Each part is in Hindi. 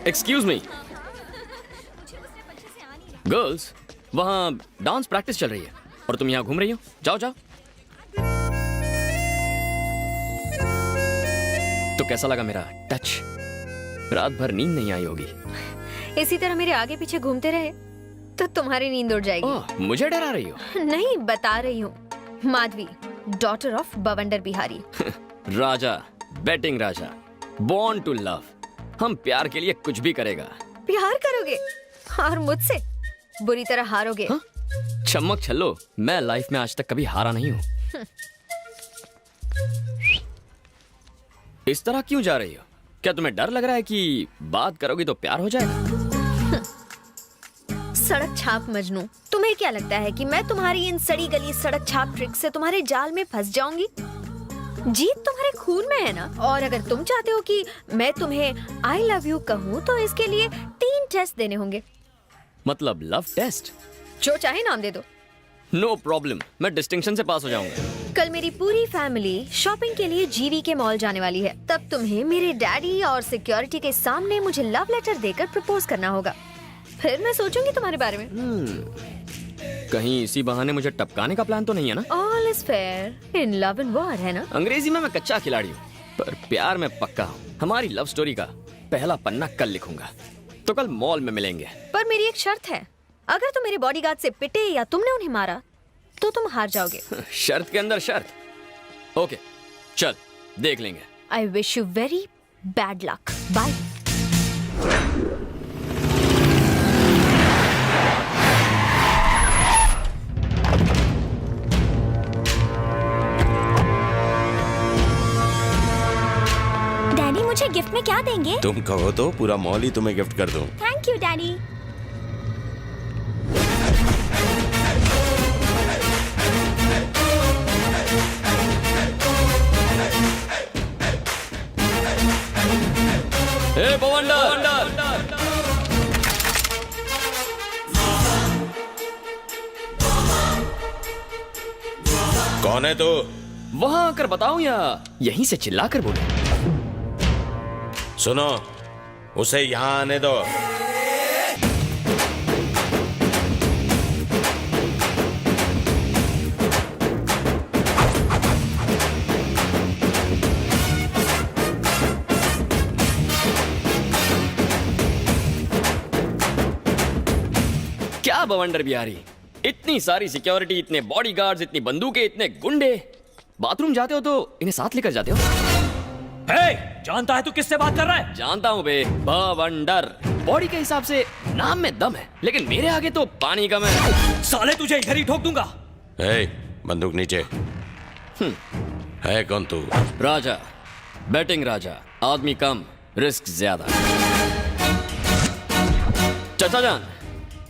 एक्सक्यूज मी गर्ल्स, वहाँ डांस प्रैक्टिस चल रही है और तुम यहाँ घूम रही हो। जाओ जाओ। तो कैसा लगा मेरा टच? रात भर नींद नहीं आई होगी। इसी तरह मेरे आगे पीछे घूमते रहे तो तुम्हारी नींद उड़ जाएगी। ओह, मुझे डरा रही हो? नहीं, बता रही हूँ। माधवी, डॉटर ऑफ बवंडर Bihari. Raja, batting Raja, born to love. हम प्यार के लिए कुछ भी करेगा। प्यार करोगे और मुझसे बुरी तरह हारोगे। हाँ? चमक छल्लो, मैं लाइफ में आज तक कभी हारा नहीं हूँ। इस तरह क्यों जा रही हो? क्या तुम्हें डर लग रहा है कि बात करोगी तो प्यार हो जाएगा? सड़क छाप मजनू, तुम्हें क्या लगता है कि मैं तुम्हारी इन सड़ी गली सड़क छाप ट्रिक से तुम्हारे जाल में फंस जाऊंगी? जीत तुम्हारे खून में है ना। और अगर तुम चाहते हो कि मैं तुम्हें आई लव यू कहूँ तो इसके लिए 3 टेस्ट देने होंगे। मतलब लव टेस्ट? जो चाहे नाम दे दो। नो प्रॉब्लम, मैं डिस्टिंक्शन से पास हो जाऊंगा। कल मेरी पूरी फैमिली शॉपिंग के लिए जीवी के मॉल जाने वाली है। तब तुम्हें मेरे डैडी और सिक्योरिटी के सामने मुझे लव लेटर देकर प्रपोज करना होगा। फिर मैं सोचूंगी तुम्हारे बारे में। कहीं इसी बहाने मुझे टपकाने का प्लान तो नहीं है ना? All is fair in love and war, है ना? अंग्रेजी में मैं कच्चा खिलाड़ी हूँ, पर प्यार में पक्का हूँ। हमारी लव स्टोरी का पहला पन्ना कल लिखूंगा। तो कल मॉल में मिलेंगे। पर मेरी एक शर्त है, अगर तुम मेरे बॉडीगार्ड से पिटे या तुमने उन्हें मारा तो तुम हार जाओगे। शर्त के अंदर शर्त। ओके, चल देख लेंगे। I wish you very bad luck. Bye. Daddy, मुझे गिफ्ट में क्या देंगे? तुम कहो तो पूरा मॉल ही तुम्हें गिफ्ट कर दूं। Thank you daddy. ए बवंडर! कौन है तू? वहां आकर बताऊं या यहीं से चिल्लाकर बोलूं? सुनो, उसे यहाँ आने दो। क्या बवंडर बिहारी, इतनी सारी सिक्योरिटी, इतने बॉडीगार्ड्स, इतनी बंदूकें, इतने गुंडे। बाथरूम जाते हो तो इन्हें साथ लेकर जाते हो? जानता है तू किससे बात कर रहा है? जानता हूँ बे, बवंडर। बॉडी के हिसाब से नाम में दम है, लेकिन मेरे आगे तो पानी कम है। साले तुझे इधर ही ठोक दूंगा। बंदूक नीचे। है कौन तू? राजा, बैटिंग राजा, आदमी कम, रिस्क ज्यादा। चाचा जान,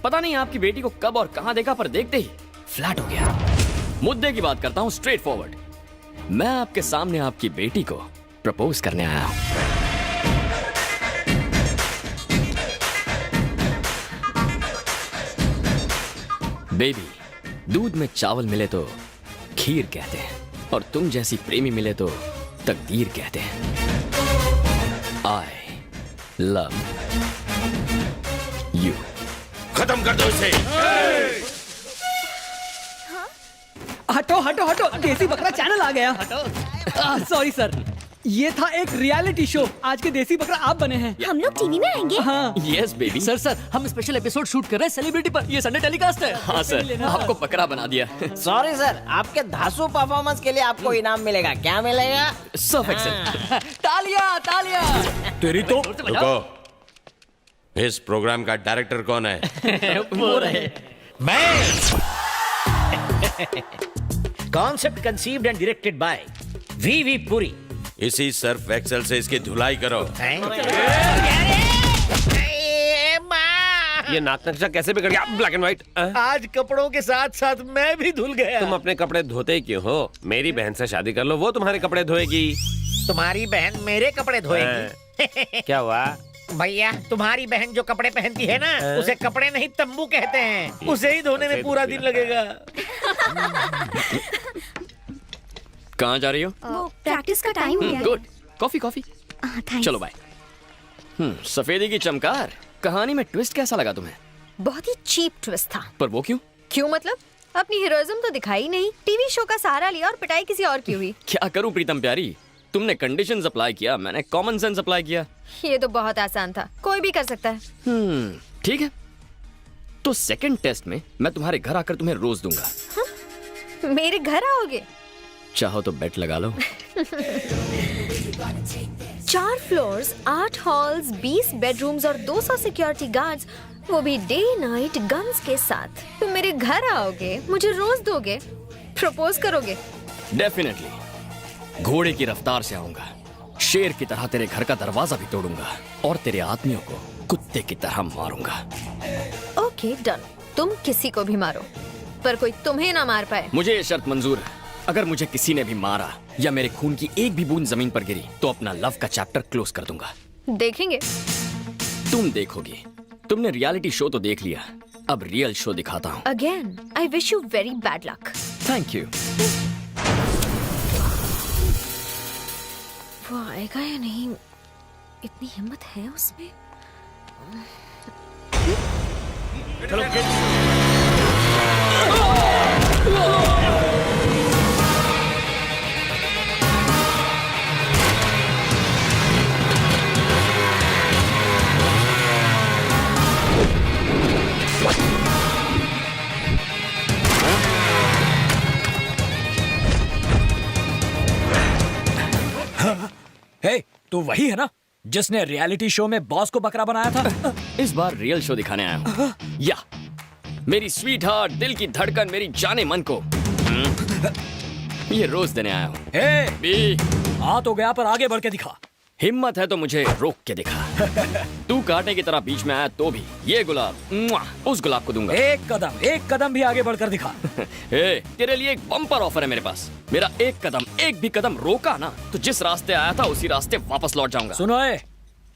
पता नहीं आपकी बेटी को कब और कहां देखा, पर देखते ही फ्लैट हो गया। मुद्दे की बात करता हूं, स्ट्रेट फॉरवर्ड। मैं आपके सामने आपकी बेटी को प्रपोज करने आया हूं। बेबी, दूध में चावल मिले तो खीर कहते हैं, और तुम जैसी प्रेमी मिले तो तकदीर कहते हैं। I love you. खत्म कर दो इसे। हटो हटो हटो, देसी बकरा चैनल आ गया। सॉरी सर, ये था एक रियलिटी शो। आज के देसी बकरा आप बने हैं। हम लोग टीवी में आएंगे? हाँ। Yes baby. सर हम स्पेशल एपिसोड शूट कर रहे हैं सेलिब्रिटी पर। ये संडे टेलीकास्ट है। हाँ सर, आपको बकरा बना दिया। सॉरी सर, आपके धांसू परफॉर्मेंस के लिए आपको इनाम मिलेगा। क्या मिलेगा? सब एक्सेल। तालियां तालियां। तेरी तो रुको, इस प्रोग्राम का डायरेक्टर कौन है? वो रहे मैं। Concept conceived and directed by V Puri. इसी सर्फ एक्सेल से इसकी धुलाई करो। ये नाक नक्शा कैसे बिगड़ गया? Black and white. आज कपड़ों के साथ साथ मैं भी धुल गया। तुम अपने कपड़े धोते ही क्यों हो? मेरी बहन से शादी कर लो, वो तुम्हारे कपड़े धोएगी। तुम्हारी बहन मेरे कपड़े धोएगी? क्या हुआ भैया, तुम्हारी बहन जो कपड़े पहनती है ना, उसे कपड़े नहीं तंबू कहते हैं। उसे ही धोने में पूरा दिन लगेगा। कहाँ जा रही हो? प्रैक्टिस का टाइम हो गया। गुड। Coffee coffee. थैंक्स। चलो बाय। सफेदी की चमकार, कहानी में ट्विस्ट कैसा लगा तुम्हें? बहुत ही चीप ट्विस्ट था। पर वो क्यों? क्यों मतलब? अपनी हीरोइज्म तो दिखाई नहीं, टीवी शो का सहारा लिया और पिटाई किसी और की हुई। क्या करूं प्रीतम प्यारी, तुमने कंडीशंस अप्लाई किया, मैंने कॉमन सेंस अप्लाई किया। ये तो बहुत आसान था, कोई भी कर सकता है। ठीक है, तो सेकंड टेस्ट में मैं तुम्हारे घर आकर तुम्हें रोज दूंगा। मेरे घर आओगे? चाहो तो बेट लगा लो। 4 फ्लोर्स, 8 हॉल्स, 20 बेडरूम्स और 200 सिक्योरिटी गार्ड्स, वो भी डे नाइट गन्स के साथ। तुम मेरे घर आओगे, मुझे रोज दोगे, प्रपोज करोगे? डेफिनेटली घोड़े की रफ्तार से आऊंगा, शेर की तरह तेरे घर का दरवाजा भी तोड़ूंगा और तेरे आदमियों को कुत्ते की तरह मारूंगा। ओके डन, तुम किसी को भी मारो, पर कोई तुम्हें ना मार पाए। मुझे ये शर्त मंजूर है, अगर मुझे किसी ने भी मारा या मेरे खून की एक भी बूंद जमीन पर गिरी तो अपना लव का चैप्टर क्लोज कर दूंगा। देखेंगे। तुम देखोगी। तुमने रियलिटी शो तो देख लिया, अब रियल शो दिखाता हूँ। Again I wish you very bad luck. Thank you. वो आएगा या नहीं? इतनी हिम्मत है उसमें? हे, तू वही है ना जिसने रियलिटी शो में बॉस को बकरा बनाया था? इस बार रियल शो दिखाने आया हूँ। या मेरी स्वीट हार्ट, दिल की धड़कन, मेरी जाने मन को ये रोज देने आया हूँ। हे, बी आ तो गया पर आगे बढ़ के दिखा। हिम्मत है तो मुझे रोक के दिखा। तू कांटे की तरह बीच में आया तो भी ये गुलाब उस गुलाब को दूंगा। एक कदम भी आगे बढ़कर दिखा। ए, तेरे लिए एक बम्पर ऑफर है मेरे पास। मेरा एक भी कदम रोका ना तो जिस रास्ते आया था उसी रास्ते वापस लौट जाऊंगा। सुनो ए,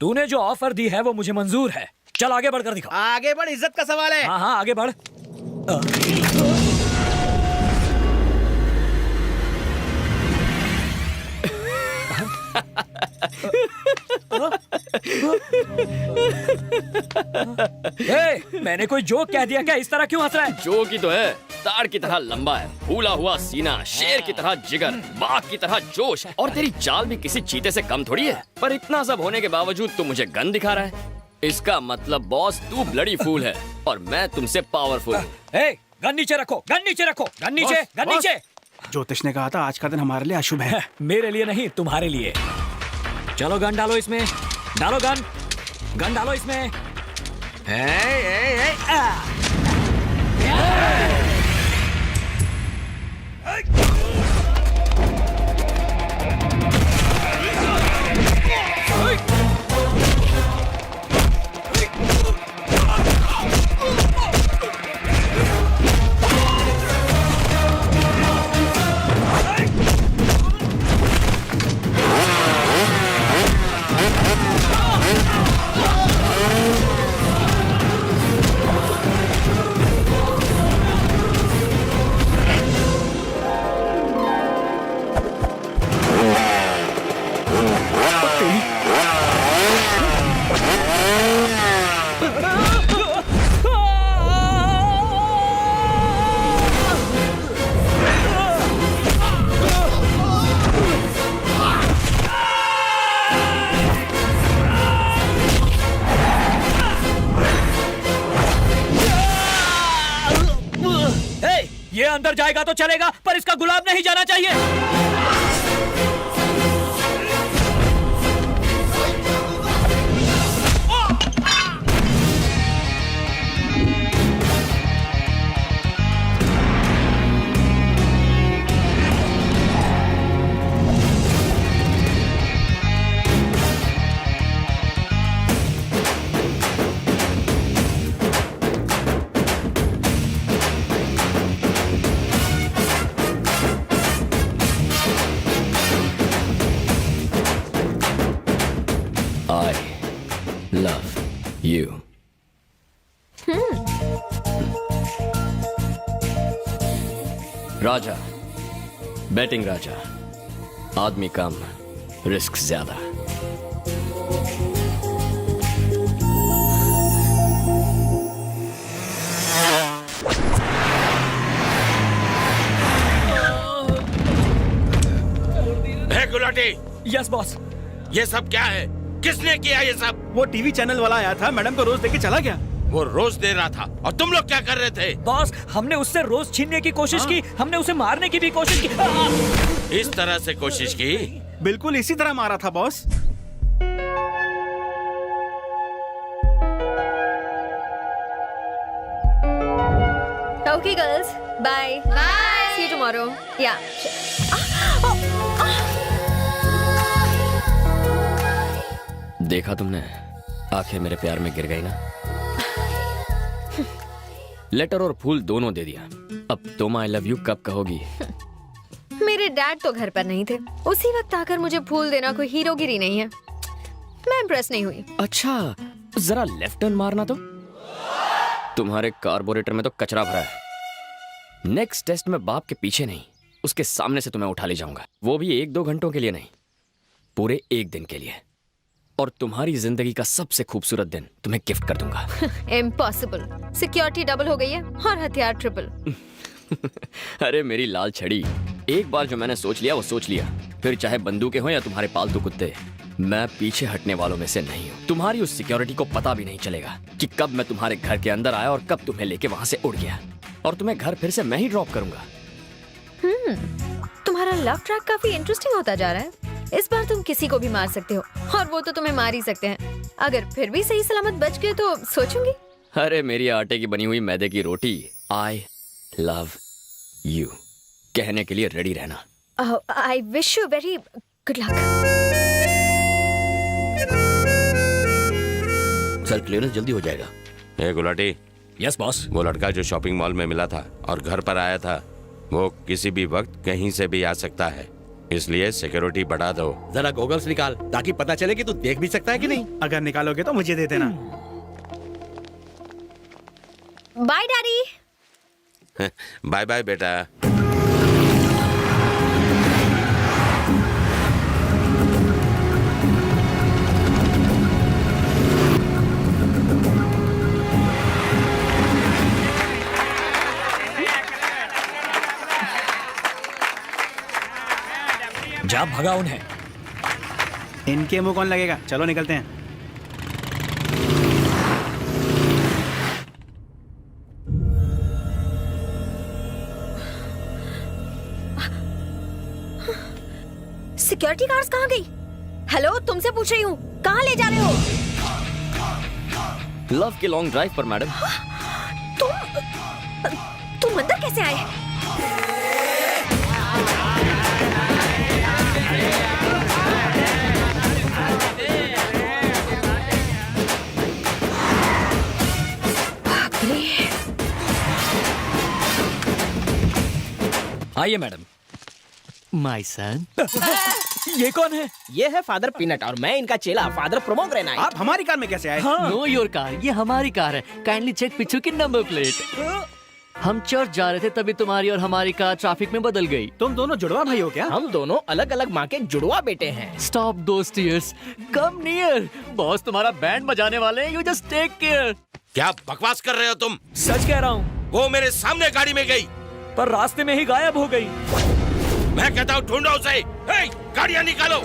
तूने जो ऑफर दी है वो मुझे मंजूर है। चल आगे बढ़कर दिखा। आगे बढ़, इज्जत का सवाल है। हाँ हाँ आगे बढ़। मैंने कोई जोक कह दिया क्या? इस तरह क्यों हंस रहा है? जोक ही तो है, ताड़ की तरह लंबा है, फूला हुआ सीना, शेर की तरह जिगर, बाघ की तरह जोश, और तेरी चाल भी किसी चीते से कम थोड़ी है। पर इतना सब होने के बावजूद तू मुझे गन दिखा रहा है। इसका मतलब बॉस तू ब्लडी फूल है और मैं तुमसे पावरफुल हूँ। गन नीचे रखो, गन नीचे रखो, गन नीचे, गन नीचे। ज्योतिष ने कहा था आज का दिन हमारे लिए अशुभ है। मेरे लिए नहीं, तुम्हारे लिए। चलो गन डालो इसमें, डालो गन, गन डालो इसमें। ये अंदर जाएगा तो चलेगा पर इसका गुलाब नहीं जाना चाहिए। I love you. Raja, batting Raja, आदमी कम, रिस्क ज्यादा। Yes boss. ये सब क्या है? किसने किया ये सब? वो टीवी चैनल वाला आया था, मैडम को रोज देके चला गया। वो रोज दे रहा था और तुम लोग क्या कर रहे थे? बॉस, हमने उससे रोज छीनने की कोशिश की, हमने उसे मारने की भी कोशिश की। इस तरह से कोशिश की? बिल्कुल इसी तरह मारा था boss. Okay, girls. Bye. Bye. See you tomorrow. Yeah. देखा तुमने, आंखें मेरे प्यार में गिर गई ना। लेटर और फूल दोनों दे दिया। अब तुम आई लव यू कब कहोगी? मेरे डैड तो घर पर नहीं थे, उसी वक्त आकर मुझे फूल देना कोई हीरोगिरी नहीं है। मैं इम्प्रेस नहीं हुई। अच्छा, जरा लेफ्ट टर्न मारना तो। तुम्हारे कार्बोरेटर में तो कचरा भरा है। नेक्स्ट टेस्ट में बाप के पीछे नहीं, उसके सामने से तुम्हें उठा ले जाऊंगा। वो भी 1-2 घंटों के लिए नहीं, पूरे 1 दिन के लिए। और तुम्हारी जिंदगी का सबसे खूबसूरत दिन तुम्हें गिफ्ट कर दूंगा। इम्पॉसिबल। सिक्योरिटी डबल हो गई है और हथियार ट्रिपल। अरे मेरी लाल छड़ी, एक बार जो मैंने सोच लिया वो सोच लिया। फिर चाहे बंदूकें हो या तुम्हारे पालतू कुत्ते, मैं पीछे हटने वालों में से नहीं हूँ। तुम्हारी उस सिक्योरिटी को पता भी नहीं चलेगा कि कब मैं तुम्हारे घर के अंदर आया और कब तुम्हें लेके वहां से उड़ गया। और तुम्हें घर फिर से मैं ही ड्रॉप करूंगा। तुम्हारा लव ट्रैक काफी इंटरेस्टिंग होता जा रहा है। इस बार तुम किसी को भी मार सकते हो और वो तो तुम्हें मार ही सकते हैं। अगर फिर भी सही सलामत बच गए तो सोचूंगी। अरे मेरी आटे की बनी हुई मैदे की रोटी, आई लव यू कहने के लिए रेडी रहना। आई wish you very good luck. Sir clearance जल्दी हो जाएगा। ए गुलाटी, यस बॉस। वो लड़का जो शॉपिंग मॉल में मिला था और घर पर आया था, वो किसी भी वक्त कहीं से भी आ सकता है, इसलिए सिक्योरिटी बढ़ा दो। जरा गॉगल्स निकाल ताकि पता चले कि तू देख भी सकता है कि नहीं। अगर निकालोगे तो मुझे दे देना। Bye daddy. बाय बाय बेटा। जा भगा उन्हें। इनके मुंह कौन लगेगा? चलो निकलते हैं। सिक्योरिटी गार्ड्स कहाँ गई? हेलो, तुमसे पूछ रही हूँ, कहाँ ले जा रहे हो? लव के लॉन्ग ड्राइव पर मैडम। तुम अंदर कैसे आए? आइए मैडम। My son. ये कौन है? ये है फादर पीनट और मैं इनका चेला फादर प्रोमोग्रेनाइट। आप हमारी कार में कैसे आए? नो योर कार, ये हमारी कार है। काइंडली चेक पीछे की नंबर प्लेट। हम चर्च जा रहे थे तभी तुम्हारी और हमारी कार ट्रैफिक में बदल गई। तुम दोनों जुड़वा भाई हो क्या? हम दोनों अलग अलग माँ के जुड़वा बेटे हैं। स्टॉप दोस टीयर्स, कम नियर। बॉस तुम्हारा बैंड बजाने वाले हैं, यू जस्ट टेक केयर। क्या बकवास कर रहे हो तुम? सच कह रहा हूँ। वो मेरे सामने गाड़ी में गई पर रास्ते में ही गायब हो गई। मैं कहता हूँ ढूंढो उसे। हे, गाड़ियां निकालो।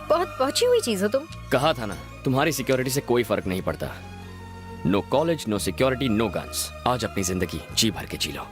बहुत पहुंची हुई चीज हो तुम। कहा था ना, तुम्हारी सिक्योरिटी से कोई फर्क नहीं पड़ता। No college, no security, no guns. आज अपनी जिंदगी जी भर के जी लो।